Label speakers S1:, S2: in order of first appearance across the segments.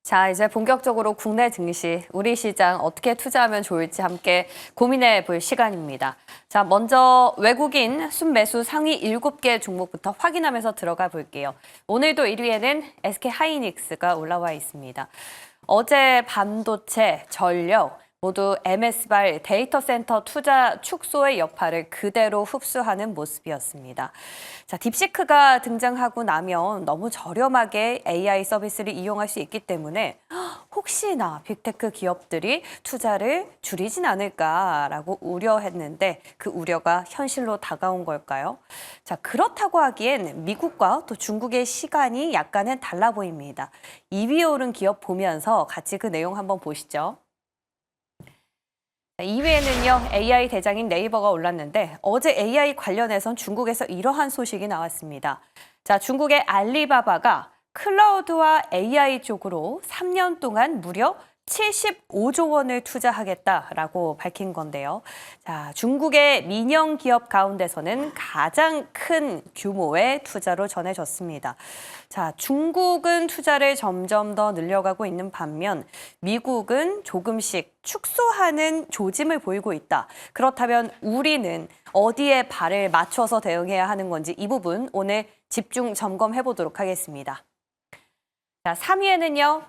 S1: 자, 이제 본격적으로 국내 증시, 우리 시장 어떻게 투자하면 좋을지 함께 고민해 볼 시간입니다. 자, 먼저 외국인 순매수 상위 7개 종목부터 확인하면서 들어가 볼게요. 오늘도 1위에는 SK하이닉스가 올라와 있습니다. 어제 반도체, 전력, 모두 MS발 데이터 센터 투자 축소의 여파를 그대로 흡수하는 모습이었습니다. 자, 딥시크가 등장하고 나면 너무 저렴하게 AI 서비스를 이용할 수 있기 때문에 혹시나 빅테크 기업들이 투자를 줄이진 않을까라고 우려했는데 그 우려가 현실로 다가온 걸까요? 자, 그렇다고 하기엔 미국과 또 중국의 시간이 약간은 달라 보입니다. 2위에 오른 기업 보면서 같이 그 내용 한번 보시죠. 2위에는요, AI 대장인 네이버가 올랐는데 어제 AI 관련해선 중국에서 이러한 소식이 나왔습니다. 자, 중국의 알리바바가 클라우드와 AI 쪽으로 3년 동안 무려 75조 원을 투자하겠다라고 밝힌 건데요. 자, 중국의 민영 기업 가운데서는 가장 큰 규모의 투자로 전해졌습니다. 자, 중국은 투자를 점점 더 늘려가고 있는 반면 미국은 조금씩 축소하는 조짐을 보이고 있다. 그렇다면 우리는 어디에 발을 맞춰서 대응해야 하는 건지 이 부분 오늘 집중 점검해 보도록 하겠습니다. 자, 3위에는요.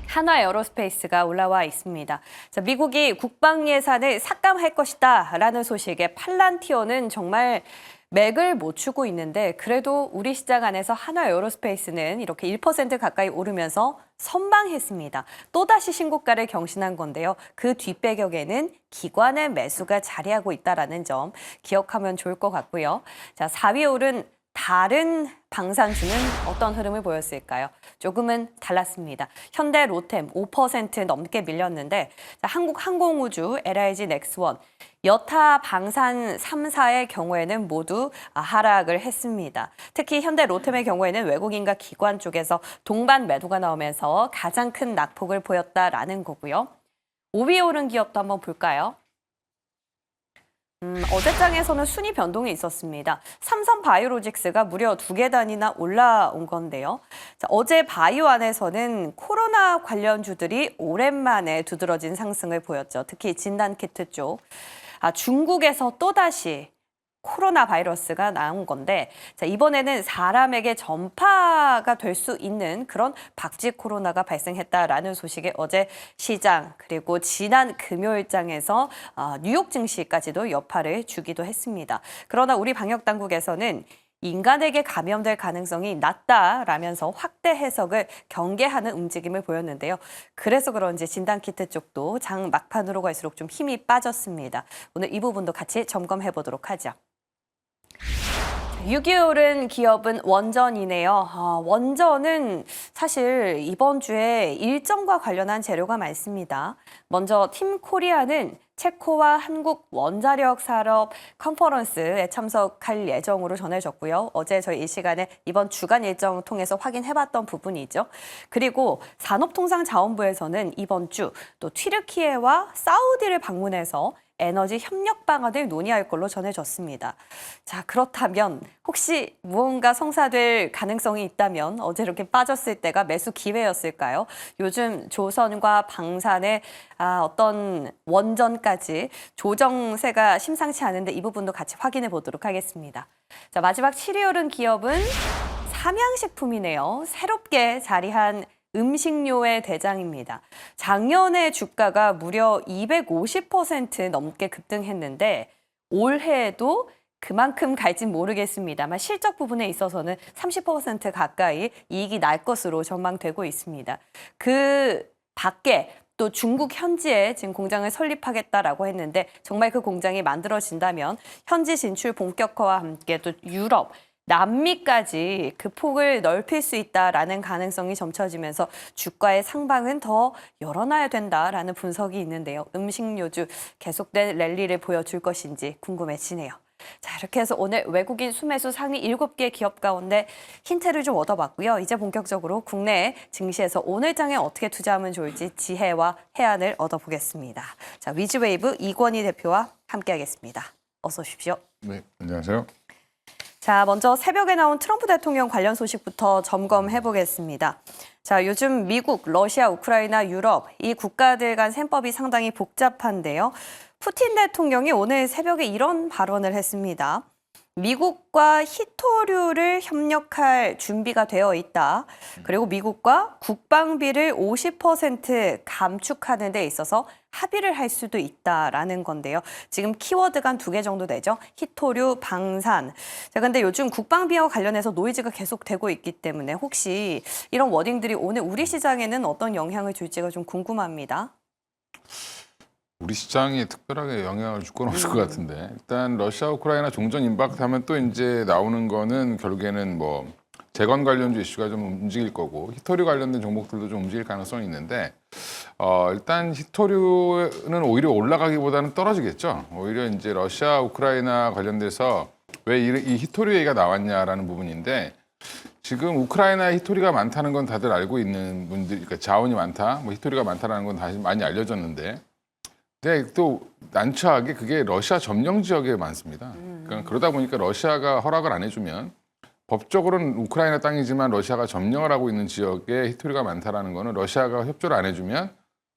S1: 한화에어로스페이스가 올라와 있습니다. 자, 미국이 국방 예산을 삭감할 것이다라는 소식에 팔란티어는 정말 맥을 못 추고 있는데 그래도 우리 시장 안에서 한화에어로스페이스는 이렇게 1% 가까이 오르면서 선방했습니다. 또다시 신고가를 경신한 건데요. 그 뒷배경에는 기관의 매수가 자리하고 있다는 점 기억하면 좋을 것 같고요. 자, 4위에 오른 다른 방산주는 어떤 흐름을 보였을까요? 조금은 달랐습니다. 현대 로템 5% 넘게 밀렸는데 한국항공우주, LIG 넥스원, 여타 방산 3사의 경우에는 모두 하락을 했습니다. 특히 현대 로템의 경우에는 외국인과 기관 쪽에서 동반 매도가 나오면서 가장 큰 낙폭을 보였다라는 거고요. 5위에 오른 기업도 한번 볼까요? 어제장에서는 순위 변동이 있었습니다. 삼성바이오로직스가 무려 2개 단위나 올라온 건데요. 자, 어제 바이오 안에서는 코로나 관련주들이 오랜만에 두드러진 상승을 보였죠. 특히 진단키트 쪽. 중국에서 또다시 코로나 바이러스가 나온 건데 자, 이번에는 사람에게 전파가 될 수 있는 그런 박쥐 코로나가 발생했다라는 소식에 어제 시장 그리고 지난 금요일장에서 뉴욕 증시까지도 여파를 주기도 했습니다. 그러나 우리 방역당국에서는 인간에게 감염될 가능성이 낮다라면서 확대 해석을 경계하는 움직임을 보였는데요. 그래서 그런지 진단키트 쪽도 장 막판으로 갈수록 좀 힘이 빠졌습니다. 오늘 이 부분도 같이 점검해 보도록 하죠. 6위에 오른 기업은 원전이네요. 원전은 사실 이번 주에 일정과 관련한 재료가 많습니다. 먼저 팀 코리아는 체코와 한국 원자력 산업 컨퍼런스에 참석할 예정으로 전해졌고요. 어제 저희 이 시간에 이번 주간 일정 통해서 확인해봤던 부분이죠. 그리고 산업통상자원부에서는 이번 주 또 튀르키예와 사우디를 방문해서 에너지 협력 방안을 논의할 걸로 전해졌습니다. 자, 그렇다면 혹시 무언가 성사될 가능성이 있다면 어제 이렇게 빠졌을 때가 매수 기회였을까요? 요즘 조선과 방산의 어떤 원전까지 조정세가 심상치 않은데 이 부분도 같이 확인해 보도록 하겠습니다. 자, 마지막 7위 오른 기업은 삼양식품이네요. 새롭게 자리한 음식료의 대장입니다. 작년에 주가가 무려 250% 넘게 급등했는데 올해에도 그만큼 갈진 모르겠습니다만 실적 부분에 있어서는 30% 가까이 이익이 날 것으로 전망되고 있습니다. 그 밖에 또 중국 현지에 지금 공장을 설립하겠다라고 했는데 정말 그 공장이 만들어진다면 현지 진출 본격화와 함께 또 유럽, 남미까지 그 폭을 넓힐 수 있다라는 가능성이 점쳐지면서 주가의 상방은 더 열어놔야 된다라는 분석이 있는데요. 음식료주 계속된 랠리를 보여줄 것인지 궁금해지네요. 자, 이렇게 해서 오늘 외국인 순매수 상위 7개 기업 가운데 힌트를 좀 얻어봤고요. 이제 본격적으로 국내 증시에서 오늘장에 어떻게 투자하면 좋을지 지혜와 해안을 얻어보겠습니다. 자, 위즈웨이브 이권희 대표와 함께하겠습니다. 어서 오십시오.
S2: 네, 안녕하세요.
S1: 자, 먼저 새벽에 나온 트럼프 대통령 관련 소식부터 점검해 보겠습니다. 자, 요즘 미국, 러시아, 우크라이나, 유럽 이 국가들 간 셈법이 상당히 복잡한데요. 푸틴 대통령이 오늘 새벽에 이런 발언을 했습니다. 미국과 히토류를 협력할 준비가 되어 있다. 그리고 미국과 국방비를 50% 감축하는 데 있어서 합의를 할 수도 있다라는 건데요. 지금 키워드가 한 2개 정도 되죠. 히토류, 방산. 자, 근데 요즘 국방비와 관련해서 노이즈가 계속되고 있기 때문에 혹시 이런 워딩들이 오늘 우리 시장에는 어떤 영향을 줄지가 좀 궁금합니다.
S2: 우리 시장에 특별하게 영향을 줄 건 없을 것 같은데 일단 러시아 우크라이나 종전 임박하면 또 이제 나오는 거는 결국에는 뭐 재건 관련주 이슈가 좀 움직일 거고 히토류 관련된 종목들도 좀 움직일 가능성이 있는데 일단 히토류는 오히려 올라가기보다는 떨어지겠죠. 오히려 이제 러시아 우크라이나 관련돼서 왜 이 히토류 얘기가 나왔냐라는 부분인데 지금 우크라이나에 히토류가 많다는 건 다들 알고 있는 분들, 그러니까 자원이 많다, 뭐 히토류가 많다는 건 다시 많이 알려졌는데. 네, 또 난처하게 그게 러시아 점령 지역에 많습니다. 그러니까 그러다 보니까 러시아가 허락을 안 해주면 법적으로는 우크라이나 땅이지만 러시아가 점령을 하고 있는 지역에 히토류가 많다라는 거는 러시아가 협조를 안 해주면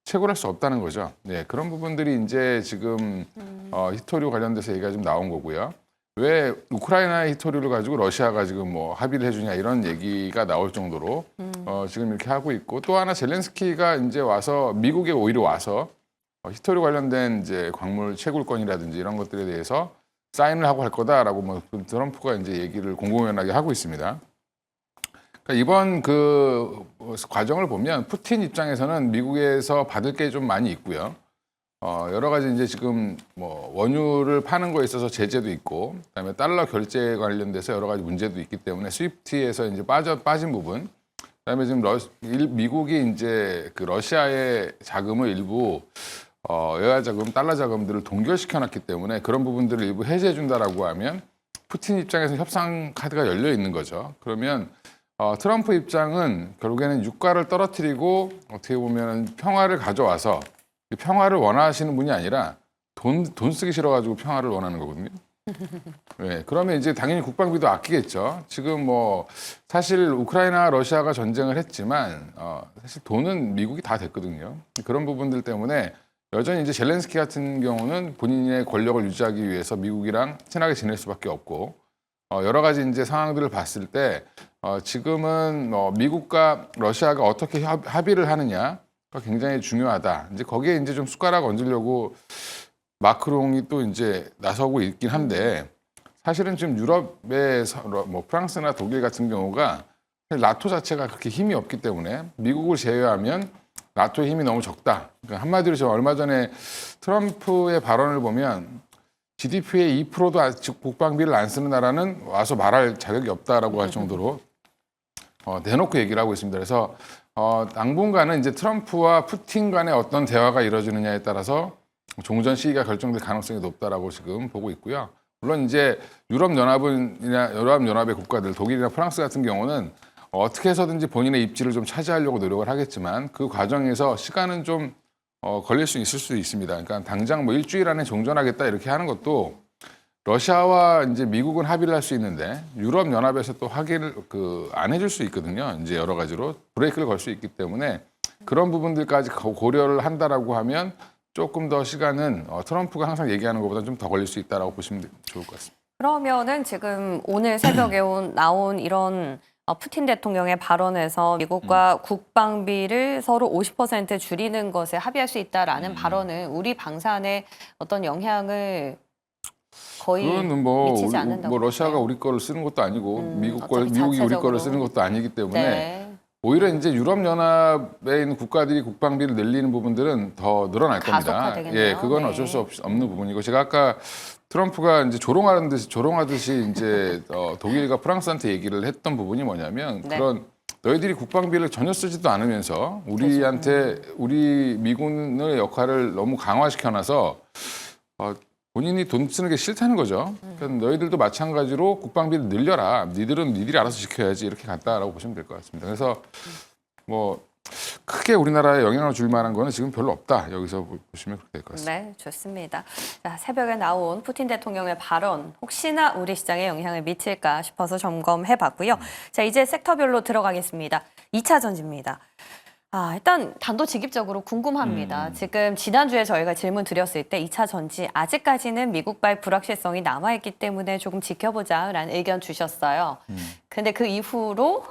S2: 채굴할 수 없다는 거죠. 네, 그런 부분들이 이제 지금 히토류 관련돼서 얘기가 좀 나온 거고요. 왜 우크라이나의 히토류를 가지고 러시아가 지금 뭐 합의를 해주냐 이런 얘기가 나올 정도로 지금 이렇게 하고 있고 또 하나 젤렌스키가 이제 와서 미국에 오히려 와서 히토류 관련된 이제 광물 채굴권이라든지 이런 것들에 대해서 사인을 하고 할 거다라고 뭐 트럼프가 이제 얘기를 공공연하게 하고 있습니다. 그러니까 이번 그 과정을 보면 푸틴 입장에서는 미국에서 받을 게 좀 많이 있고요. 여러 가지 이제 지금 뭐 원유를 파는 거에 있어서 제재도 있고, 그다음에 달러 결제 관련돼서 여러 가지 문제도 있기 때문에 스위프트에서 이제 빠진 부분. 그다음에 지금 미국이 이제 그 러시아의 자금을 일부 여야 자금, 달러 자금들을 동결시켜놨기 때문에 그런 부분들을 일부 해제해 준다라고 하면 푸틴 입장에서 협상 카드가 열려 있는 거죠. 그러면 트럼프 입장은 결국에는 유가를 떨어뜨리고 어떻게 보면 평화를 가져와서 평화를 원하시는 분이 아니라 돈 쓰기 싫어가지고 평화를 원하는 거거든요. 네, 그러면 이제 당연히 국방비도 아끼겠죠. 지금 뭐 사실 우크라이나 러시아가 전쟁을 했지만 사실 돈은 미국이 다 됐거든요. 그런 부분들 때문에 여전히 이제 젤렌스키 같은 경우는 본인의 권력을 유지하기 위해서 미국이랑 친하게 지낼 수밖에 없고 여러 가지 이제 상황들을 봤을 때 지금은 미국과 러시아가 어떻게 합의를 하느냐가 굉장히 중요하다. 이제 거기에 이제 좀 숟가락 얹으려고 마크롱이 또 이제 나서고 있긴 한데 사실은 지금 유럽의 뭐 프랑스나 독일 같은 경우가 나토 자체가 그렇게 힘이 없기 때문에 미국을 제외하면 나토의 힘이 너무 적다. 그러니까 한마디로 지금 얼마 전에 트럼프의 발언을 보면 GDP의 2%도 국방비를 안 쓰는 나라는 와서 말할 자격이 없다라고 할 정도로 대놓고 얘기를 하고 있습니다. 그래서 당분간은 이제 트럼프와 푸틴 간의 어떤 대화가 이루어지느냐에 따라서 종전 시기가 결정될 가능성이 높다라고 지금 보고 있고요. 물론 이제 유럽연합의 국가들, 독일이나 프랑스 같은 경우는 어떻게 해서든지 본인의 입지를 좀 차지하려고 노력을 하겠지만 그 과정에서 시간은 좀 걸릴 수 있을 수도 있습니다. 그러니까 당장 뭐 일주일 안에 종전하겠다 이렇게 하는 것도 러시아와 이제 미국은 합의를 할 수 있는데 유럽 연합에서 또 확인을 안 해줄 수 있거든요. 이제 여러 가지로 브레이크를 걸 수 있기 때문에 그런 부분들까지 고려를 한다라고 하면 조금 더 시간은 트럼프가 항상 얘기하는 것보다 좀 더 걸릴 수 있다라고 보시면 좋을 것 같습니다.
S1: 그러면은 지금 오늘 새벽에 나온 이런 푸틴 대통령의 발언에서 미국과 국방비를 서로 50% 줄이는 것에 합의할 수 있다라는 발언은 우리 방산에 어떤 영향을 거의 미치지 않는다고.
S2: 뭐 러시아가 우리 거를 쓰는 것도 아니고 미국이 우리 거를 쓰는 것도 아니기 때문에
S1: 네.
S2: 오히려 이제 유럽 연합에 있는 국가들이 국방비를 늘리는 부분들은 더 늘어날 겁니다.
S1: 가속화되겠네요.
S2: 예, 그건
S1: 네.
S2: 어쩔 수 없는 부분이고 제가 아까 트럼프가 이제 조롱하듯이 이제 독일과 프랑스한테 얘기를 했던 부분이 뭐냐면
S1: 네.
S2: 그런 너희들이 국방비를 전혀 쓰지도 않으면서 우리한테 우리 미군의 역할을 너무 강화시켜놔서 본인이 돈 쓰는 게 싫다는 거죠. 그러니까 너희들도 마찬가지로 국방비를 늘려라. 니들은 니들이 알아서 지켜야지 이렇게 간다라고 보시면 될 것 같습니다. 그래서 뭐 크게 우리나라에 영향을 줄 만한 거는 지금 별로 없다. 여기서 보시면 그렇게 될 것 같습니다.
S1: 네, 좋습니다. 자, 새벽에 나온 푸틴 대통령의 발언 혹시나 우리 시장에 영향을 미칠까 싶어서 점검해 봤고요. 자, 이제 섹터별로 들어가겠습니다. 2차 전지입니다. 일단 단도직입적으로 궁금합니다. 지금 지난주에 저희가 질문 드렸을 때 2차 전지 아직까지는 미국발 불확실성이 남아있기 때문에 조금 지켜보자라는 의견 주셨어요. 근데 그 이후로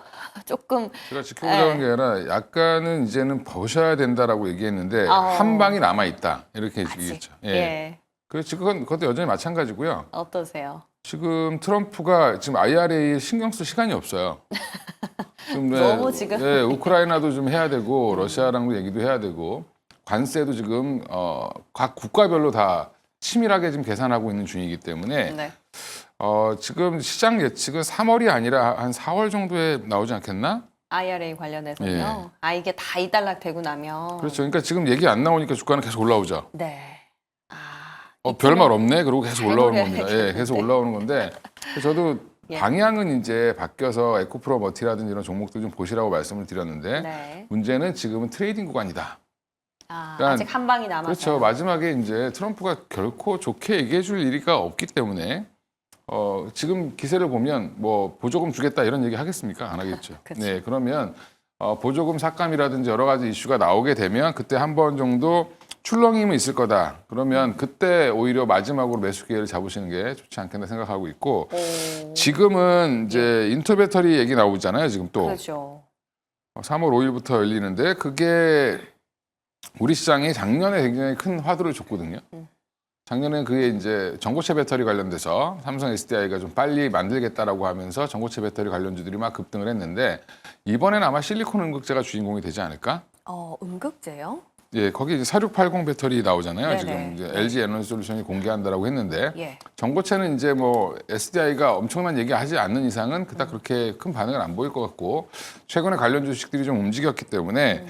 S1: 조금
S2: 제가 지켜보자는 게 아니라 약간은 이제는 보셔야 된다라고 얘기했는데
S1: 어.
S2: 한 방이 남아있다. 이렇게
S1: 아직.
S2: 얘기했죠.
S1: 예.
S2: 그래서 그것도 여전히 마찬가지고요.
S1: 어떠세요?
S2: 지금 트럼프가 지금 IRA에 신경 쓸 시간이 없어요. 지금
S1: 너무 지금.
S2: 우크라이나도 좀 해야 되고 러시아랑도 얘기도 해야 되고 관세도 지금 각 국가별로 다 치밀하게 지금 계산하고 있는 중이기 때문에
S1: 네.
S2: 지금 시장 예측은 3월이 아니라 한 4월 정도에 나오지 않겠나?
S1: IRA 관련해서요.
S2: 예.
S1: 이게 다 이달락되고 나면.
S2: 그렇죠. 그러니까 지금 얘기 안 나오니까 주가는 계속 올라오죠.
S1: 네.
S2: 별말 없네. 그러고 계속
S1: 잘
S2: 올라오는
S1: 노려야겠는데.
S2: 겁니다. 예, 계속 올라오는 건데 그래서 저도
S1: 예.
S2: 방향은 이제 바뀌어서 에코프로 머티라든지 이런 종목들 좀 보시라고 말씀을 드렸는데
S1: 네.
S2: 문제는 지금은 트레이딩 구간이다. 그러니까
S1: 아직 한 방이 남았어요.
S2: 그렇죠. 마지막에 이제 트럼프가 결코 좋게 얘기해 줄 일이가 없기 때문에 지금 기세를 보면 뭐 보조금 주겠다 이런 얘기 하겠습니까? 안 하겠죠.
S1: 그렇죠.
S2: 네, 그러면 보조금 삭감이라든지 여러 가지 이슈가 나오게 되면 그때 한 번 정도 출렁임은 있을 거다. 그러면 그때 오히려 마지막으로 매수 기회를 잡으시는 게 좋지 않겠나 생각하고 있고
S1: 오.
S2: 지금은 이제 인터배터리 얘기 나오잖아요. 지금 또
S1: 그렇죠.
S2: 3월 5일부터 열리는데 그게 우리 시장이 작년에 굉장히 큰 화두를 줬거든요. 작년에 그게 이제 전고체 배터리 관련돼서 삼성 SDI가 좀 빨리 만들겠다라고 하면서 전고체 배터리 관련주들이 막 급등을 했는데 이번엔 아마 실리콘 음극재가 주인공이 되지 않을까?
S1: 음극재요?
S2: 예, 거기 이제 4680 배터리 나오잖아요.
S1: 네네.
S2: 지금 이제 LG 에너지 솔루션이 공개한다라고 했는데
S1: 예.
S2: 전고체는 이제 뭐 SDI가 엄청난 얘기하지 않는 이상은 그닥 그렇게 큰 반응을 안 보일 것 같고 최근에 관련 주식들이 좀 움직였기 때문에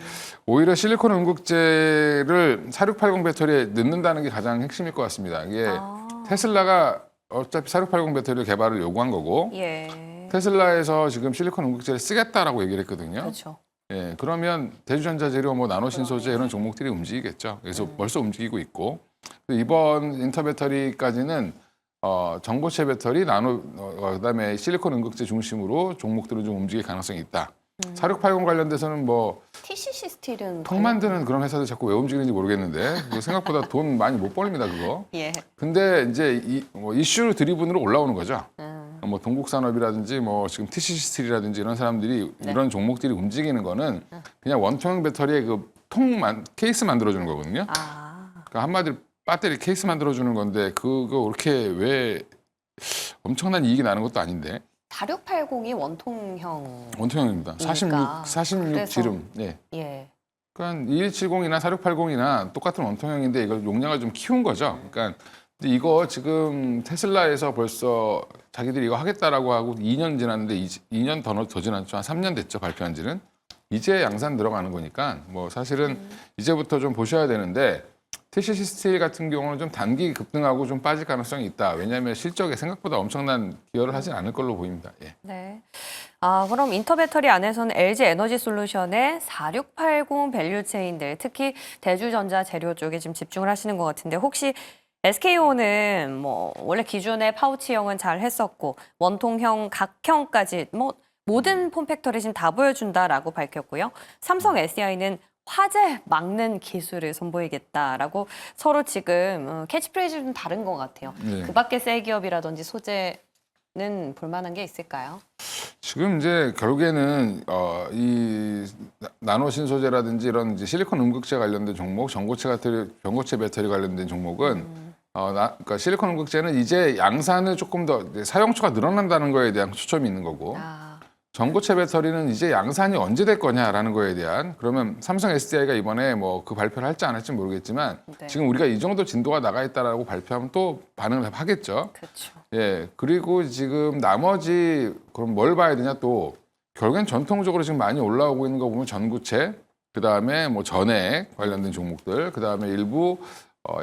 S2: 오히려 실리콘 음극재를 4680 배터리에 넣는다는 게 가장 핵심일 것 같습니다. 이게 테슬라가 어차피 4680 배터리 개발을 요구한 거고
S1: 예.
S2: 테슬라에서 지금 실리콘 음극재를 쓰겠다라고 얘기를 했거든요.
S1: 그렇죠.
S2: 예, 그러면 대주전자 재료, 뭐 나노신소재 이런 종목들이 움직이겠죠. 그래서 벌써 움직이고 있고 이번 인터배터리까지는 전고체 배터리, 그다음에 실리콘 음극재 중심으로 종목들은 좀 움직일 가능성이 있다. 4680 관련돼서는 뭐
S1: TCC 스틸은
S2: 통 만드는 그런 회사들 자꾸 왜 움직이는지 모르겠는데 그거 생각보다 돈 많이 못 벌립니다 그거.
S1: 예.
S2: 근데 이제 이슈 드리븐으로 올라오는 거죠.
S1: 음.
S2: 뭐 동국산업이라든지 뭐 지금 TCC 스틸이라든지 이런 사람들이
S1: 네.
S2: 이런 종목들이 움직이는 거는 그냥 원통형 배터리의 그 케이스 만들어주는 거거든요. 그러니까 한마디로 배터리 케이스 만들어주는 건데 그거 그렇게 왜 엄청난 이익이 나는 것도 아닌데
S1: 4680이 원통형.
S2: 원통형입니다. 46
S1: 그래서.
S2: 지름. 예.
S1: 예.
S2: 그러니까 2170이나 4680이나 똑같은 원통형인데 이걸 용량을 좀 키운 거죠. 그러니까 근데 이거 지금 테슬라에서 벌써 자기들이 이거 하겠다라고 하고 2년 지났는데 2년 더 지났죠. 한 3년 됐죠. 발표한 지는. 이제 양산 들어가는 거니까 뭐 사실은 이제부터 좀 보셔야 되는데 TCC 스틸 같은 경우는 좀 단기 급등하고 좀 빠질 가능성이 있다. 왜냐하면 실적에 생각보다 엄청난 기여를 하진 않을 걸로 보입니다. 예.
S1: 네. 그럼 인터배터리 안에서는 LG 에너지 솔루션의 4680 밸류체인들, 특히 대주전자 재료 쪽에 지금 집중을 하시는 것 같은데 혹시 SKO는 뭐 원래 기존의 파우치형은 잘 했었고 원통형, 각형까지 뭐 모든 폼팩터를 지금 다 보여준다라고 밝혔고요. 삼성 SDI는 화재 막는 기술을 선보이겠다라고 서로 지금 캐치프레이즈 좀 다른 것 같아요.
S2: 네.
S1: 그 밖에 셀 기업이라든지 소재는 볼만한 게 있을까요?
S2: 지금 이제 결국에는 이 나노 신소재라든지 이런 이제 실리콘 음극재 관련된 종목, 전고체 배터리 관련된 종목은 그러니까 실리콘 음극재는 이제 양산을 조금 더 이제 사용처가 늘어난다는 거에 대한 초점이 있는 거고 전고체 배터리는 이제 양산이 언제 될 거냐라는 거에 대한 그러면 삼성 SDI가 이번에 뭐 그 발표를 할지 안 할지 모르겠지만
S1: 네.
S2: 지금 우리가 이 정도 진도가 나가 있다라고 발표하면 또 반응을 하겠죠.
S1: 그렇죠.
S2: 예, 그리고 지금 나머지 그럼 뭘 봐야 되냐 또 결국엔 전통적으로 지금 많이 올라오고 있는 거 보면 전구체, 그 다음에 뭐 전액 관련된 종목들, 그 다음에 일부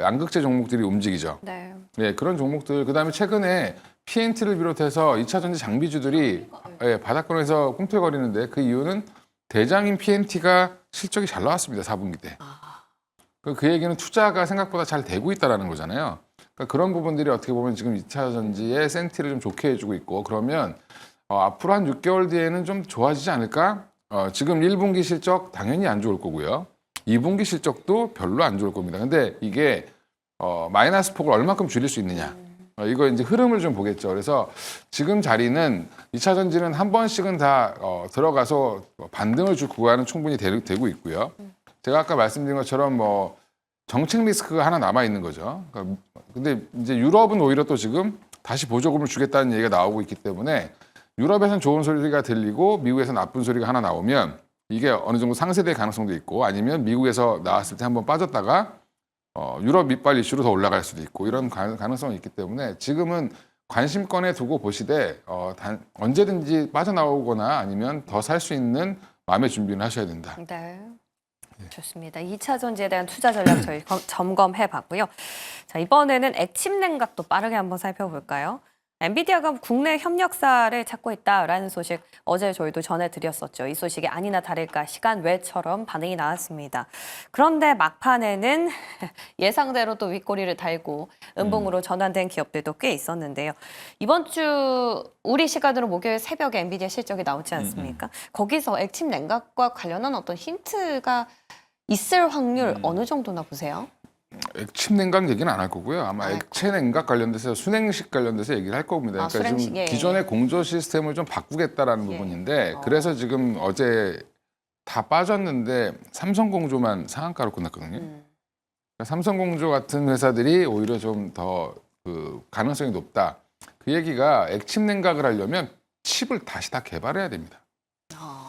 S2: 양극재 종목들이 움직이죠.
S1: 네.
S2: 예, 그런 종목들, 그 다음에 최근에 PNT를 비롯해서 2차 전지 장비주들이 바닥권에서 꿈틀거리는데 그 이유는 대장인 PNT가 실적이 잘 나왔습니다. 4분기 때. 그 얘기는 투자가 생각보다 잘 되고 있다는 거잖아요. 그러니까 그런 부분들이 어떻게 보면 지금 2차 전지의 센티를 좀 좋게 해주고 있고 그러면 앞으로 한 6개월 뒤에는 좀 좋아지지 않을까? 지금 1분기 실적 당연히 안 좋을 거고요. 2분기 실적도 별로 안 좋을 겁니다. 근데 이게 마이너스 폭을 얼마큼 줄일 수 있느냐. 이거 이제 흐름을 좀 보겠죠. 그래서 지금 자리는 2차 전지는 한 번씩은 다 들어가서 반등을 줄 구간은 충분히 되고 있고요. 제가 아까 말씀드린 것처럼 뭐 정책 리스크가 하나 남아 있는 거죠. 그러니까 근데 이제 유럽은 오히려 또 지금 다시 보조금을 주겠다는 얘기가 나오고 있기 때문에 유럽에서는 좋은 소리가 들리고 미국에서 나쁜 소리가 하나 나오면 이게 어느 정도 상쇄될 가능성도 있고 아니면 미국에서 나왔을 때 한번 빠졌다가 유럽 밑발 이슈로 더 올라갈 수도 있고 이런 가능성이 있기 때문에 지금은 관심권에 두고 보시되 언제든지 빠져나오거나 아니면 더 살 수 있는 마음의 준비는 하셔야 된다.
S1: 네. 좋습니다. 2차 전지에 대한 투자 전략 저희 점검해 봤고요. 자, 이번에는 액침 냉각도 빠르게 한번 살펴볼까요? 엔비디아가 국내 협력사를 찾고 있다라는 소식 어제 저희도 전해드렸었죠. 이 소식이 아니나 다를까 시간 외처럼 반응이 나왔습니다. 그런데 막판에는 예상대로 또 윗꼬리를 달고 음봉으로 전환된 기업들도 꽤 있었는데요. 이번 주 우리 시간으로 목요일 새벽에 엔비디아 실적이 나오지 않습니까? 거기서 액침 냉각과 관련한 어떤 힌트가 있을 확률 어느 정도나 보세요?
S2: 액침 냉각 얘기는 안 할 거고요. 아마 액체 냉각 관련돼서 순행식 관련돼서 얘기를 할 겁니다. 그러니까
S1: 순행식,
S2: 지금
S1: 예.
S2: 기존의 공조 시스템을 좀 바꾸겠다라는 부분인데 그래서 지금 어제 다 빠졌는데 삼성공조만 상한가로 끝났거든요. 그러니까 삼성공조 같은 회사들이 오히려 좀 더 그 가능성이 높다. 그 얘기가 액침 냉각을 하려면 칩을 다시 다 개발해야 됩니다.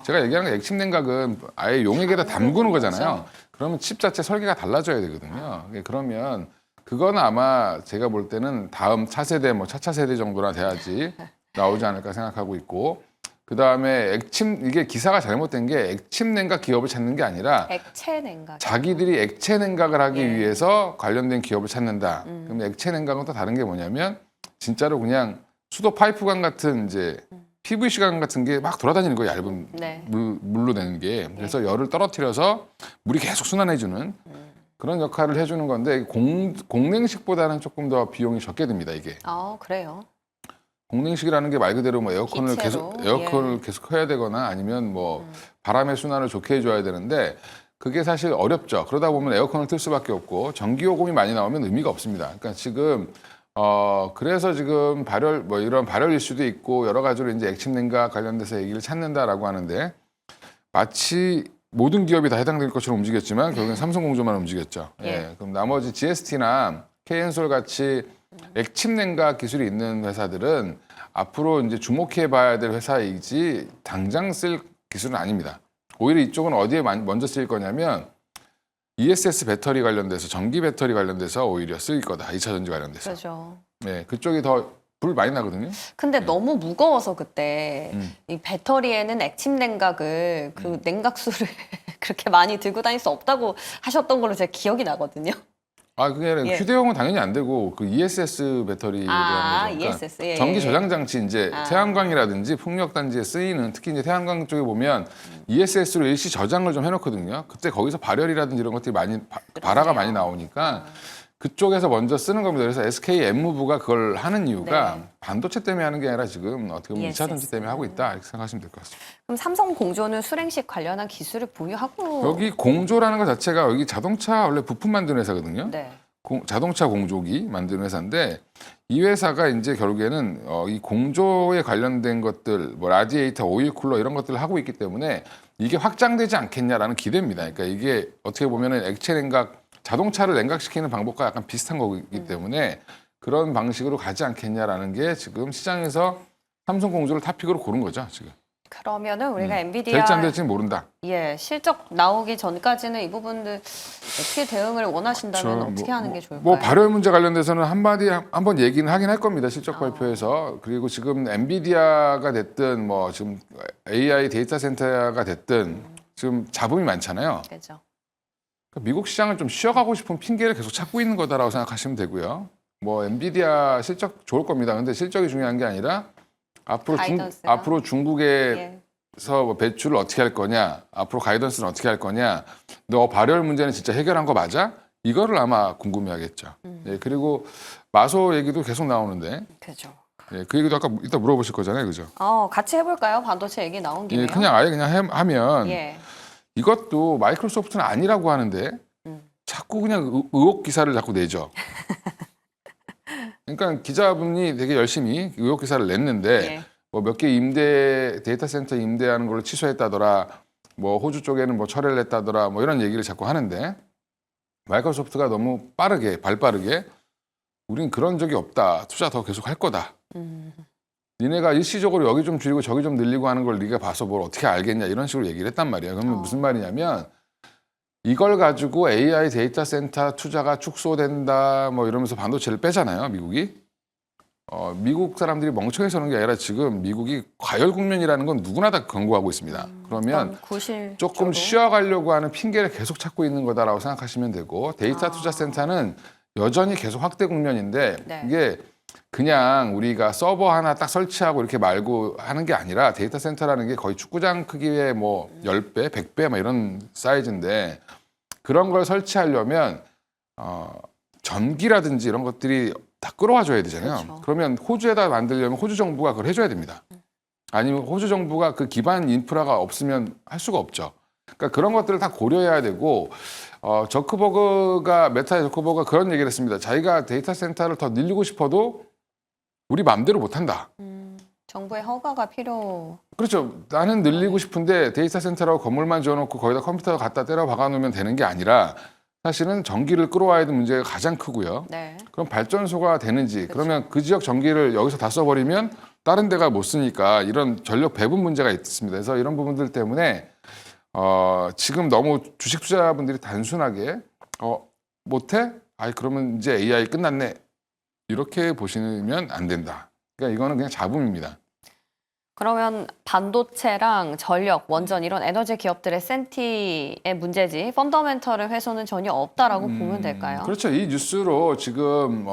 S2: 제가 얘기하는 게 액침 냉각은 아예 용액에다 담그는 거잖아요. 그러면 칩 자체 설계가 달라져야 되거든요. 그러면 그건 아마 제가 볼 때는 다음 차세대, 뭐 차차 세대 정도나 돼야지 나오지 않을까 생각하고 있고, 그 다음에 이게 기사가 잘못된 게 액침 냉각 기업을 찾는 게 아니라
S1: 액체 냉각.
S2: 자기들이 액체 냉각을 하기 위해서 관련된 기업을 찾는다. 그럼 액체 냉각은 또 다른 게 뭐냐면 진짜로 그냥 수도 파이프관 같은 이제 PVC관 같은 게 막 돌아다니는 거예요. 얇은 물로 내는 게. 그래서 열을 떨어뜨려서 물이 계속 순환해주는 그런 역할을 해주는 건데 공냉식보다는 조금 더 비용이 적게 듭니다. 이게.
S1: 그래요?
S2: 공냉식이라는 게 말 그대로 뭐 에어컨을
S1: 기체로?
S2: 계속 해야 되거나 아니면 뭐 바람의 순환을 좋게 해줘야 되는데 그게 사실 어렵죠. 그러다 보면 에어컨을 틀 수밖에 없고 전기요금이 많이 나오면 의미가 없습니다. 그러니까 지금 그래서 지금 이런 발열 이슈도 있고 여러 가지로 이제 액침 냉각 관련돼서 얘기를 찾는다라고 하는데 마치 모든 기업이 다 해당될 것처럼 움직였지만 결국엔 삼성공조만 움직였죠. 예. 그럼 나머지 GST나 KN솔 같이 액침 냉각 기술이 있는 회사들은 앞으로 이제 주목해 봐야 될 회사이지 당장 쓸 기술은 아닙니다. 오히려 이쪽은 어디에 먼저 쓰일 거냐면 ESS 배터리 관련돼서 전기 배터리 관련돼서 오히려 쓰일 거다. 2차 전지 관련돼서.
S1: 그렇죠.
S2: 네, 그쪽이 더 불 많이 나거든요.
S1: 근데 너무 무거워서 그때 이 배터리에는 액침 냉각을 그 냉각수를 그렇게 많이 들고 다닐 수 없다고 하셨던 걸로 제가 기억이 나거든요.
S2: 그게 아니라 휴대용은 당연히 안 되고 그 ESS 배터리라는 거죠. 그러니까
S1: ESS. 예,
S2: 전기
S1: 예.
S2: 저장 장치 이제 태양광이라든지 풍력 단지에 쓰이는 특히 이제 태양광 쪽에 보면 ESS로 일시 저장을 좀 해놓거든요. 그때 거기서 발열이라든지 이런 것들이 발화가 많이 나오니까 그쪽에서 먼저 쓰는 겁니다. 그래서 SK엠무부가 그걸 하는 이유가 반도체 때문에 하는 게 아니라 지금 어떻게 보면 2차 전지 때문에 하고 있다 이렇게 생각하시면 될 것 같습니다.
S1: 그럼 삼성공조는 수냉식 관련한 기술을 보유하고
S2: 여기 공조라는 것 자체가 여기 자동차 원래 부품 만드는 회사거든요.
S1: 네.
S2: 자동차 공조기 만드는 회사인데 이 회사가 이제 결국에는 이 공조에 관련된 것들, 뭐 라디에이터, 오일 쿨러 이런 것들을 하고 있기 때문에 이게 확장되지 않겠냐라는 기대입니다. 그러니까 이게 어떻게 보면은 액체 냉각, 자동차를 냉각시키는 방법과 약간 비슷한 거기 때문에 그런 방식으로 가지 않겠냐라는 게 지금 시장에서 삼성공조를 탑픽으로 고른 거죠, 지금.
S1: 그러면은 우리가 엔비디아
S2: 될지 안 될지는 모른다.
S1: 실적 나오기 전까지는 이 부분들 어떻게 대응을 원하신다면 어떻게 하는 게 좋을까요?
S2: 뭐 발열 문제 관련돼서는 한번 얘기는 하긴 할 겁니다. 실적 발표에서. 그리고 지금 엔비디아가 됐든 뭐 지금 AI 데이터 센터가 됐든 지금 잡음이 많잖아요.
S1: 그렇죠.
S2: 미국 시장을 좀 쉬어가고 싶은 핑계를 계속 찾고 있는 거다라고 생각하시면 되고요. 뭐 엔비디아 실적 좋을 겁니다. 근데 실적이 중요한 게 아니라 앞으로 중국의 뭐 배출을 어떻게 할 거냐, 앞으로 가이던스는 어떻게 할 거냐, 너 발열 문제는 진짜 해결한 거 맞아? 이거를 아마 궁금해하겠죠. 예, 그리고 마소 얘기도 계속 나오는데,
S1: 그죠.
S2: 예, 그 얘기도 아까 이따 물어보실 거잖아요, 그죠?
S1: 같이 해볼까요? 반도체 얘기 나온 김에요.
S2: 예, 그냥 아예 그냥 하면
S1: 예.
S2: 이것도 마이크로소프트는 아니라고 하는데 자꾸 그냥 의혹 기사를 자꾸 내죠. 그러니까 기자분이 되게 열심히 의혹 기사를 냈는데
S1: 예.
S2: 뭐 몇 개 데이터 센터 임대하는 걸로 취소했다더라. 뭐 호주 쪽에는 뭐 철회를 했다더라. 뭐 이런 얘기를 자꾸 하는데 마이크로소프트가 너무 발빠르게 우린 그런 적이 없다. 투자 더 계속 할 거다. 니네가 일시적으로 여기 좀 줄이고 저기 좀 늘리고 하는 걸 네가 봐서 뭘 어떻게 알겠냐 이런 식으로 얘기를 했단 말이에요. 그러면 무슨 말이냐면 이걸 가지고 AI 데이터 센터 투자가 축소된다 뭐 이러면서 반도체를 빼잖아요. 미국이. 미국 사람들이 멍청해서 그런 게 아니라 지금 미국이 과열 국면이라는 건 누구나 다 경고하고 있습니다. 그러면 조금 쉬어가려고 하는 핑계를 계속 찾고 있는 거다라고 생각하시면 되고 데이터 투자 센터는 여전히 계속 확대 국면인데
S1: 네.
S2: 이게 그냥 우리가 서버 하나 딱 설치하고 이렇게 말고 하는 게 아니라 데이터 센터라는 게 거의 축구장 크기의 뭐 10배, 100배 막 이런 사이즈인데 그런 걸 설치하려면 전기라든지 이런 것들이 다 끌어와 줘야 되잖아요.
S1: 그렇죠.
S2: 그러면 호주에다 만들려면 호주 정부가 그걸 해줘야 됩니다. 아니면 호주 정부가 그 기반 인프라가 없으면 할 수가 없죠. 그러니까 그런 것들을 다 고려해야 되고 메타의 저커버그가 그런 얘기를 했습니다. 자기가 데이터 센터를 더 늘리고 싶어도 우리 마음대로 못한다.
S1: 정부의 허가가 필요.
S2: 그렇죠. 나는 늘리고 싶은데 데이터 센터라고 건물만 지어놓고 거기다 컴퓨터 갖다 때려 박아놓으면 되는 게 아니라 사실은 전기를 끌어와야 되는 문제가 가장 크고요.
S1: 네.
S2: 그럼 발전소가 되는지 그러면 그 지역 전기를 여기서 다 써버리면 다른 데가 못 쓰니까 이런 전력 배분 문제가 있습니다. 그래서 이런 부분들 때문에 지금 너무 주식 투자분들이 단순하게 못해? 그러면 이제 AI 끝났네. 이렇게 보시면 안 된다. 그러니까 이거는 그냥 잡음입니다.
S1: 그러면 반도체랑 전력, 원전 이런 에너지 기업들의 센티의 문제지 펀더멘털의 훼손은 전혀 없다라고 보면 될까요?
S2: 그렇죠. 이 뉴스로 지금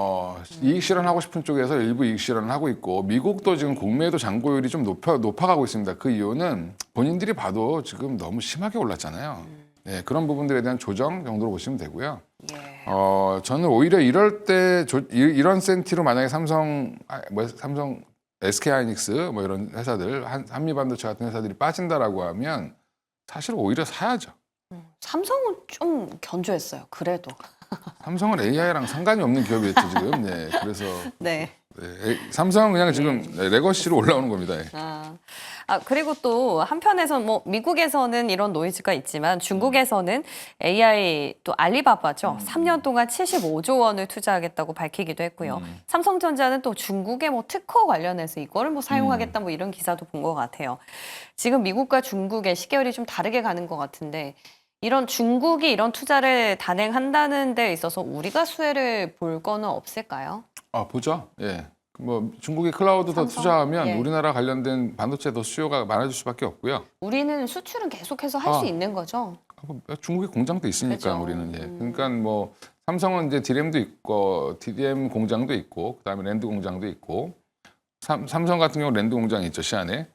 S2: 이익 실현하고 싶은 쪽에서 일부 이익 실현을 하고 있고 미국도 지금 공매도 잔고율이 좀 높아가고 있습니다. 그 이유는 본인들이 봐도 지금 너무 심하게 올랐잖아요. 네, 그런 부분들에 대한 조정 정도로 보시면 되고요.
S1: 예.
S2: 저는 오히려 이럴 때 이런 센티로 만약에 삼성 SK하이닉스 뭐 이런 회사들 한미반도체 같은 회사들이 빠진다라고 하면 사실 오히려 사야죠.
S1: 삼성은 좀 견조했어요. 그래도.
S2: 삼성은 AI랑 상관이 없는 기업이었죠 지금. 네, 그래서
S1: 네.
S2: 삼성은 그냥 지금 레거시로 올라오는 겁니다.
S1: 그리고 또 한편에서 뭐 미국에서는 이런 노이즈가 있지만 중국에서는 AI 또 알리바바죠. 3년 동안 75조 원을 투자하겠다고 밝히기도 했고요. 삼성전자는 또 중국의 뭐 특허 관련해서 이거를 뭐 사용하겠다 뭐 이런 기사도 본 것 같아요. 지금 미국과 중국의 시계열이 좀 다르게 가는 것 같은데 이런 중국이 이런 투자를 단행한다는 데 있어서 우리가 수혜를 볼 거는 없을까요?
S2: 보죠. 예. 뭐 중국이 클라우드 더
S1: 삼성?
S2: 투자하면
S1: 예.
S2: 우리나라 관련된 반도체 더 수요가 많아질 수밖에 없고요.
S1: 우리는 수출은 계속해서 할 수 있는 거죠.
S2: 중국에 공장도 있으니까
S1: 그죠.
S2: 우리는 그러니까 뭐 삼성은 이제 DRAM도 있고 DRAM 공장도 있고 그다음에 랜드 공장도 있고 삼성 같은 경우 랜드 공장이 있죠 시안에.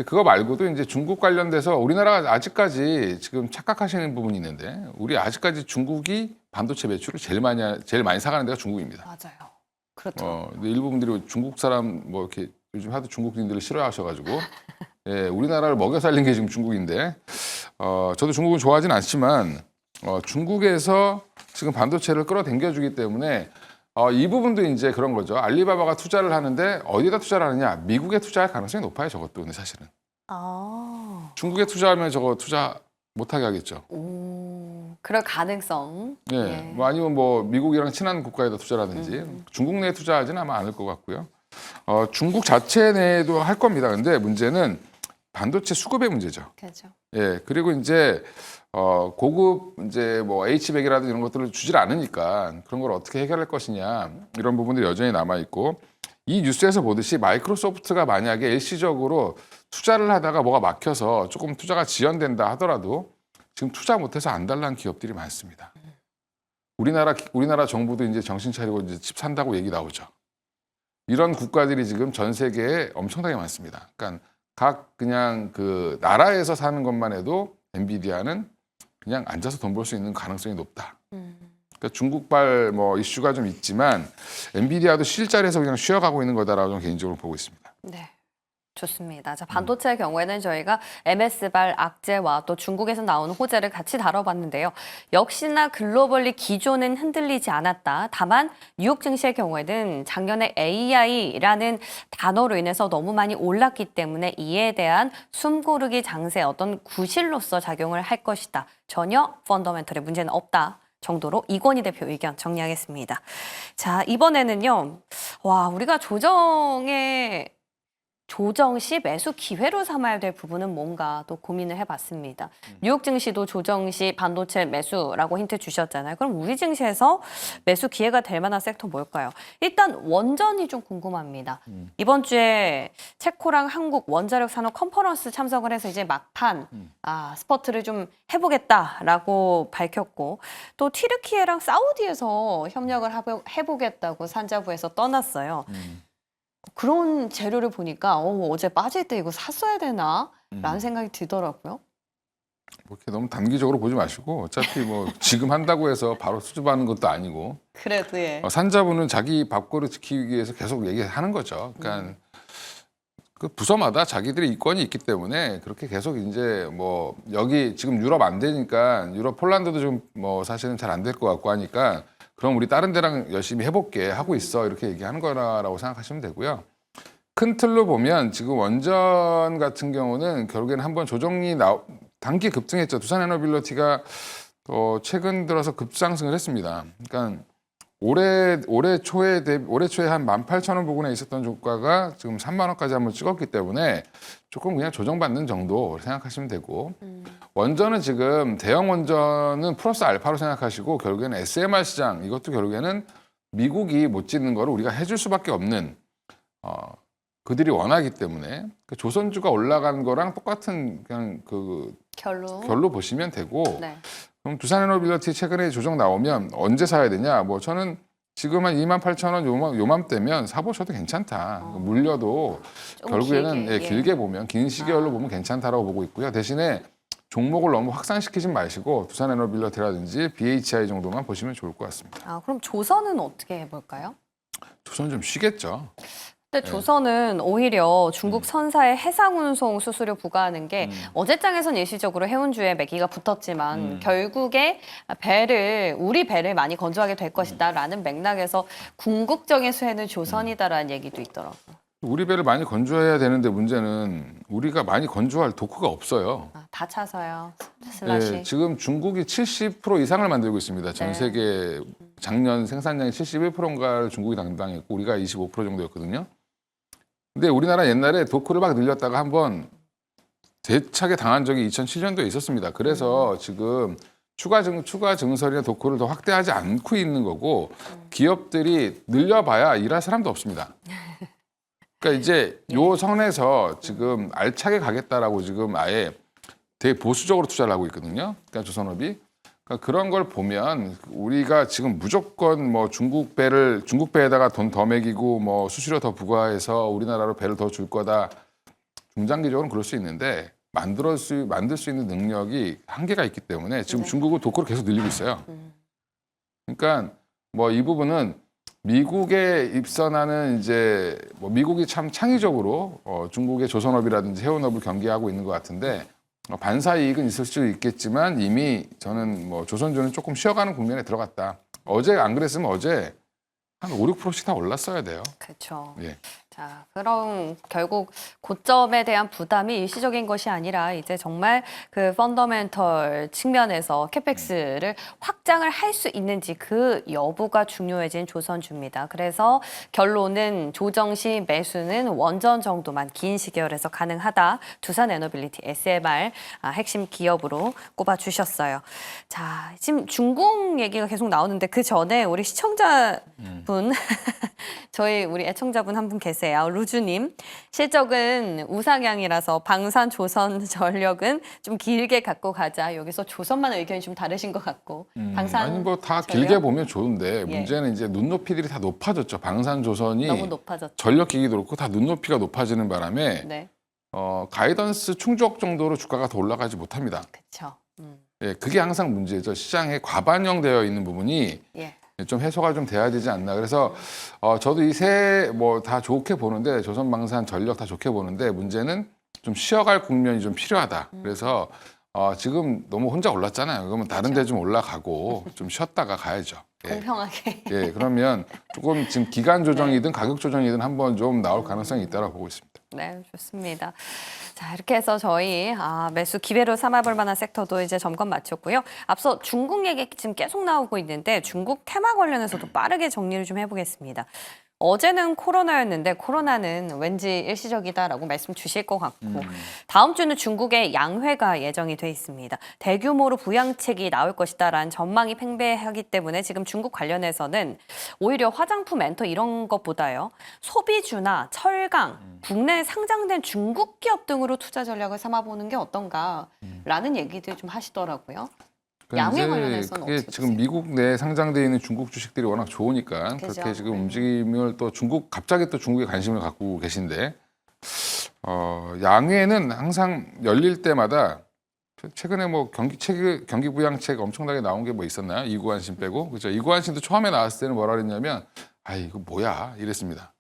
S2: 그거 말고도 이제 중국 관련돼서 우리나라가 아직까지 지금 착각하시는 부분이 있는데 우리 아직까지 중국이 반도체 매출을 제일 많이 사가는 데가 중국입니다.
S1: 맞아요. 그렇죠.
S2: 근데 일부 분들이 중국 사람 뭐 이렇게 요즘 하도 중국인들을 싫어하셔가지고 예, 우리나라를 먹여 살린 게 지금 중국인데 저도 중국을 좋아하진 않지만 중국에서 지금 반도체를 끌어당겨주기 때문에 이 부분도 이제 그런 거죠. 알리바바가 투자를 하는데 어디다 투자를 하느냐? 미국에 투자할 가능성이 높아요. 저것도 근데 사실은. 중국에 투자하면 저거 투자 못하게 하겠죠.
S1: 그럴 가능성.
S2: 예.
S1: 예.
S2: 뭐 아니면 뭐 미국이랑 친한 국가에다 투자라든지 중국 내에 투자하지는 아마 않을 것 같고요. 중국 자체 내에도 할 겁니다. 근데 문제는 반도체 수급의 문제죠.
S1: 그렇죠.
S2: 예. 그리고 이제 고급 이제 뭐 H100이라든지 이런 것들을 주질 않으니까 그런 걸 어떻게 해결할 것이냐 이런 부분들이 여전히 남아 있고 이 뉴스에서 보듯이 마이크로소프트가 만약에 일시적으로 투자를 하다가 뭐가 막혀서 조금 투자가 지연된다 하더라도 지금 투자 못해서 안 달라는 기업들이 많습니다. 우리나라 정부도 이제 정신 차리고 이제 집 산다고 얘기 나오죠. 이런 국가들이 지금 전 세계에 엄청나게 많습니다. 그러니까 각 그냥 그 나라에서 사는 것만 해도 엔비디아는 그냥 앉아서 돈 벌 수 있는 가능성이 높다. 그러니까 중국발 뭐 이슈가 좀 있지만 엔비디아도 실자리에서 그냥 쉬어가고 있는 거다라고 저는 개인적으로 보고 있습니다.
S1: 네. 좋습니다. 자, 반도체의 경우에는 저희가 MS발 악재와 또 중국에서 나오는 호재를 같이 다뤄봤는데요. 역시나 글로벌리 기조는 흔들리지 않았다. 다만 뉴욕 증시의 경우에는 작년에 AI라는 단어로 인해서 너무 많이 올랐기 때문에 이에 대한 숨고르기 장세 어떤 구실로서 작용을 할 것이다. 전혀 펀더멘털에 문제는 없다. 정도로 이건희 대표 의견 정리하겠습니다. 자, 이번에는요. 와, 우리가 조정 시 매수 기회로 삼아야 될 부분은 뭔가 또 고민을 해봤습니다. 뉴욕 증시도 조정 시 반도체 매수라고 힌트 주셨잖아요. 그럼 우리 증시에서 매수 기회가 될 만한 섹터 뭘까요? 일단 원전이 좀 궁금합니다. 이번 주에 체코랑 한국 원자력 산업 컨퍼런스 참석을 해서 이제 막판 스퍼트를 좀 해보겠다라고 밝혔고 또 튀르키예랑 사우디에서 협력을 해보겠다고 산자부에서 떠났어요. 그런 재료를 보니까 어제 빠질 때 이거 샀어야 되나? 라는 생각이 들더라고요.
S2: 뭐 이렇게 너무 단기적으로 보지 마시고 어차피 뭐 지금 한다고 해서 바로 수주하는 것도 아니고
S1: 그래도 예.
S2: 산자부는 자기 밥그릇 지키기 위해서 계속 얘기하는 거죠. 그러니까 그 부서마다 자기들의 이권이 있기 때문에 그렇게 계속 이제 뭐 여기 지금 유럽 안 되니까 유럽 폴란드도 좀 뭐 사실은 잘 안 될 것 같고 하니까 그럼 우리 다른 데랑 열심히 해볼게 하고 있어 이렇게 얘기하는 거라고 생각하시면 되고요. 큰 틀로 보면 지금 원전 같은 경우는 결국에는 한번 조정이 단기 급등했죠. 두산에너빌리티가 최근 들어서 급상승을 했습니다. 그러니까 올해 초에 한 18,000원 부근에 있었던 주가가 지금 3만 원까지 한번 찍었기 때문에 조금 그냥 조정받는 정도 생각하시면 되고 원전은 지금 대형 원전은 플러스 알파로 생각하시고 결국에는 SMR 시장 이것도 결국에는 미국이 못 짓는 거를 우리가 해줄 수밖에 없는 그들이 원하기 때문에 그 조선주가 올라간 거랑 똑같은 그냥 그 결로 보시면 되고
S1: 네.
S2: 그럼 두산에너빌리티 최근에 조정 나오면 언제 사야 되냐? 뭐 저는 지금 한 28,000원 요맘때면 사보셔도 괜찮다. 물려도 결국에는 길게 보면 긴 시계열로 보면 괜찮다라고 보고 있고요. 대신에 종목을 너무 확산시키지 마시고 두산에너빌리티라든지 BHI 정도만 보시면 좋을 것 같습니다.
S1: 그럼 조선은 어떻게 해볼까요?
S2: 조선 좀 쉬겠죠.
S1: 근데 조선은 오히려 중국 선사의 해상운송 수수료 부과하는 게 어제장에선 일시적으로 해운주에 매기가 붙었지만 결국에 우리 배를 많이 건조하게 될 것이다라는 맥락에서 궁극적인 수혜는 조선이다라는 얘기도 있더라고요.
S2: 우리 배를 많이 건조해야 되는데 문제는 우리가 많이 건조할 도크가 없어요.
S1: 다 차서요. 슬러시.
S2: 네, 지금 중국이 70% 이상을 만들고 있습니다. 전 세계 작년 생산량이 71%인가를 중국이 담당했고 우리가 25% 정도였거든요. 근데 우리나라 옛날에 도크를 막 늘렸다가 한번 대차게 당한 적이 2007년도에 있었습니다. 그래서 지금 추가 증설이나 도크를 더 확대하지 않고 있는 거고 기업들이 늘려봐야 일할 사람도 없습니다. 그러니까 이제 요 선에서 지금 알차게 가겠다라고 지금 아예 되게 보수적으로 투자를 하고 있거든요. 그러니까 조선업이. 그러니까 그런 걸 보면 우리가 지금 무조건 뭐 중국 배에다가 돈 더 매기고 뭐 수수료 더 부과해서 우리나라로 배를 더 줄 거다. 중장기적으로는 그럴 수 있는데 만들 수 있는 능력이 한계가 있기 때문에 지금 중국은 도크를 계속 늘리고 있어요. 그러니까 뭐 이 부분은 미국에 입선하는 이제 뭐 미국이 참 창의적으로 중국의 조선업이라든지 해운업을 경계하고 있는 것 같은데 반사 이익은 있을 수 있겠지만 이미 저는 뭐 조선주는 조금 쉬어가는 국면에 들어갔다. 어제 안 그랬으면 어제 한 5, 6%씩 다 올랐어야 돼요.
S1: 그렇죠.
S2: 예.
S1: 자, 그럼 결국 고점에 대한 부담이 일시적인 것이 아니라 이제 정말 그 펀더멘털 측면에서 캐펙스를 확장을 할 수 있는지 그 여부가 중요해진 조선주입니다. 그래서 결론은 조정 시 매수는 원전 정도만 긴 시계열에서 가능하다. 두산에너빌리티 SMR 핵심 기업으로 꼽아주셨어요. 자, 지금 중국 얘기가 계속 나오는데 그 전에 우리 시청자분 우리 애청자분 한 분 계세요. 루주님. 실적은 우상향이라서 방산조선전력은 좀 길게 갖고 가자. 여기서 조선만 의견이 좀 다르신 것 같고.
S2: 아니 뭐 다 길게 보면 좋은데 문제는 이제 눈높이들이 다 높아졌죠. 방산조선이
S1: 너무 높아졌죠.
S2: 전력기기도 그렇고 다 눈높이가 높아지는 바람에 가이던스 충족 정도로 주가가 더 올라가지 못합니다.
S1: 그렇죠.
S2: 예, 그게 항상 문제죠. 시장에 과반영되어 있는 부분이
S1: 예.
S2: 좀 해소가 좀 돼야 되지 않나. 그래서 저도 이 세 뭐 다 좋게 보는데 조선방산 전력 다 좋게 보는데 문제는 좀 쉬어갈 국면이 좀 필요하다. 그래서 지금 너무 혼자 올랐잖아요. 그러면 다른 데 좀 올라가고 좀 쉬었다가 가야죠. 예.
S1: 공평하게.
S2: 예, 그러면 조금 지금 기간 조정이든 가격 조정이든 한번 좀 나올 가능성이 있다고 보고 있습니다.
S1: 네, 좋습니다. 자, 이렇게 해서 저희 매수 기회로 삼아볼 만한 섹터도 이제 점검 마쳤고요. 앞서 중국 얘기 지금 계속 나오고 있는데 중국 테마 관련해서도 빠르게 정리를 좀 해보겠습니다. 어제는 코로나였는데 코로나는 왠지 일시적이다라고 말씀 주실 것 같고 다음 주는 중국의 양회가 예정이 돼 있습니다. 대규모로 부양책이 나올 것이다라는 전망이 팽배하기 때문에 지금 중국 관련해서는 오히려 화장품, 엔터 이런 것보다요. 소비주나 철강, 국내에 상장된 중국 기업 등으로 투자 전략을 삼아보는 게 어떤가라는 얘기들 좀 하시더라고요. 양회 관련해서는
S2: 그게
S1: 어떻게
S2: 지금
S1: 보세요?
S2: 미국 내에 상장되어 있는 중국 주식들이 워낙 좋으니까
S1: 그죠.
S2: 그렇게 지금
S1: 네.
S2: 움직임을 또 갑자기 또 중국에 관심을 갖고 계신데 양회는 항상 열릴 때마다 최근에 뭐 경기 부양책 엄청나게 나온 게 뭐 있었나요? 이구환신 빼고 그죠? 이구환신도 처음에 나왔을 때는 뭐라 그랬냐면 아 이거 뭐야 이랬습니다.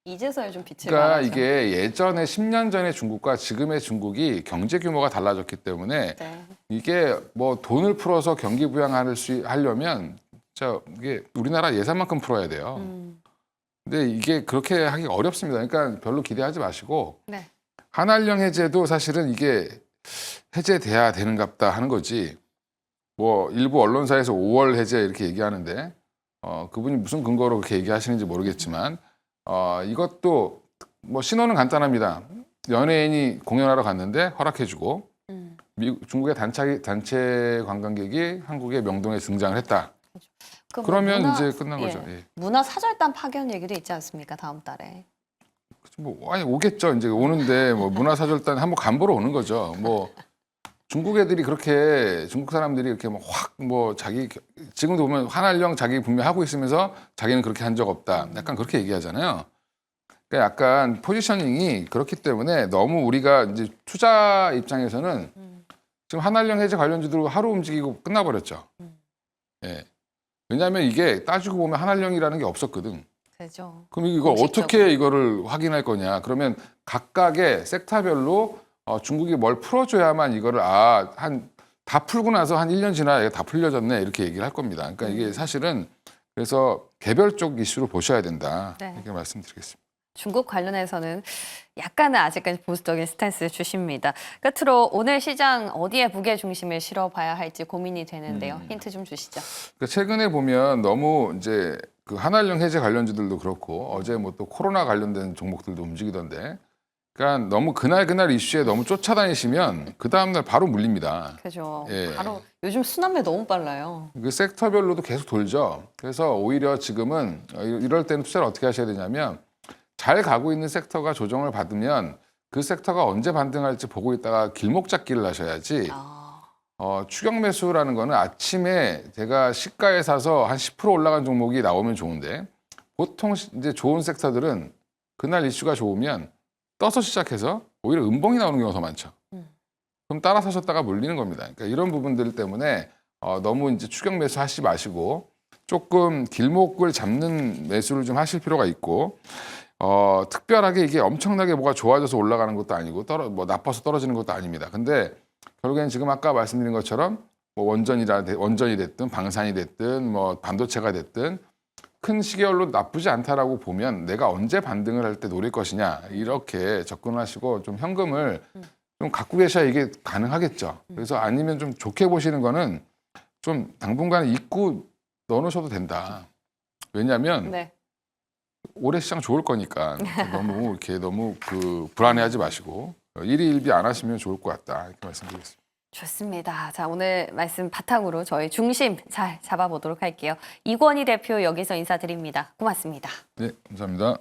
S1: 이제서야 좀 빛을
S2: 그러니까
S1: 발하죠.
S2: 이게 예전에 10년 전의 중국과 지금의 중국이 경제 규모가 달라졌기 때문에
S1: 네.
S2: 이게 뭐 돈을 풀어서 경기 부양하려면 진짜 이게 우리나라 예산만큼 풀어야 돼요. 근데 이게 그렇게 하기 어렵습니다. 그러니까 별로 기대하지 마시고
S1: 네.
S2: 한한령 해제도 사실은 이게 해제돼야 되는갑다 하는 거지. 뭐 일부 언론사에서 5월 해제 이렇게 얘기하는데 그분이 무슨 근거로 그렇게 얘기하시는지 모르겠지만 이것도 뭐 신호는 간단합니다. 연예인이 공연하러 갔는데 허락해주고 중국의 단체 관광객이 한국의 명동에 등장을 했다. 그러면 이제 끝난 거죠. 예.
S1: 문화 사절단 파견 얘기도 있지 않습니까? 다음 달에.
S2: 뭐 아니 오겠죠. 이제 오는데 뭐 문화사절단 한번 간보러 오는 거죠. 뭐 중국 애들이 그렇게 중국 사람들이 이렇게 뭐 자기 지금도 보면 한한령 자기 분명 하고 있으면서 자기는 그렇게 한 적 없다. 약간 그렇게 얘기하잖아요. 그러니까 약간 포지셔닝이 그렇기 때문에 너무 우리가 이제 투자 입장에서는 지금 한한령 해제 관련주들 하루 움직이고 끝나버렸죠. 예. 왜냐하면 이게 따지고 보면 한한령이라는 게 없었거든.
S1: 그죠.
S2: 그럼 이거 어떻게 이거를 확인할 거냐? 그러면 각각의 섹터별로 중국이 뭘 풀어줘야만 이거를 다 풀고 나서 한 1년 지나야 다 풀려졌네 이렇게 얘기를 할 겁니다. 그러니까 이게 사실은 그래서 개별적 이슈로 보셔야 된다
S1: 네.
S2: 이렇게 말씀드리겠습니다.
S1: 중국 관련해서는 약간은 아직까지 보수적인 스탠스를 주십니다. 끝으로 오늘 시장 어디에 무게 중심을 실어봐야 할지 고민이 되는데요. 힌트 좀 주시죠.
S2: 그러니까 최근에 보면 너무 이제 그 한한령 해제 관련주들도 그렇고 어제 뭐 또 코로나 관련된 종목들도 움직이던데, 그러니까 너무 그날 이슈에 너무 쫓아다니시면 그 다음날 바로 물립니다.
S1: 그죠.
S2: 예.
S1: 바로 요즘 순환매 너무 빨라요.
S2: 그 섹터별로도 계속 돌죠. 그래서 오히려 지금은 이럴 때는 투자를 어떻게 하셔야 되냐면 잘 가고 있는 섹터가 조정을 받으면 그 섹터가 언제 반등할지 보고 있다가 길목 잡기를 하셔야지. 추격 매수라는 거는 아침에 제가 시가에 사서 한 10% 올라간 종목이 나오면 좋은데 보통 이제 좋은 섹터들은 그날 이슈가 좋으면 떠서 시작해서 오히려 음봉이 나오는 경우가 더 많죠. 그럼 따라 사셨다가 물리는 겁니다. 그러니까 이런 부분들 때문에 너무 이제 추격 매수 하시지 마시고 조금 길목을 잡는 매수를 좀 하실 필요가 있고 특별하게 이게 엄청나게 뭐가 좋아져서 올라가는 것도 아니고 뭐 나빠서 떨어지는 것도 아닙니다. 근데 결국엔 지금 아까 말씀드린 것처럼 뭐 원전이 됐든 방산이 됐든 뭐 반도체가 됐든 큰 시계열로 나쁘지 않다라고 보면 내가 언제 반등을 할 때 노릴 것이냐 이렇게 접근하시고 좀 현금을 좀 갖고 계셔야 이게 가능하겠죠. 그래서 아니면 좀 좋게 보시는 거는 좀 당분간 잊고 넣어놓으셔도 된다. 왜냐하면
S1: 네.
S2: 올해 시장 좋을 거니까 너무 불안해하지 마시고 일희일비 안 하시면 좋을 것 같다 이렇게 말씀드리겠습니다.
S1: 좋습니다. 자, 오늘 말씀 바탕으로 저희 중심 잘 잡아보도록 할게요. 이권희 대표 여기서 인사드립니다. 고맙습니다.
S2: 네, 감사합니다.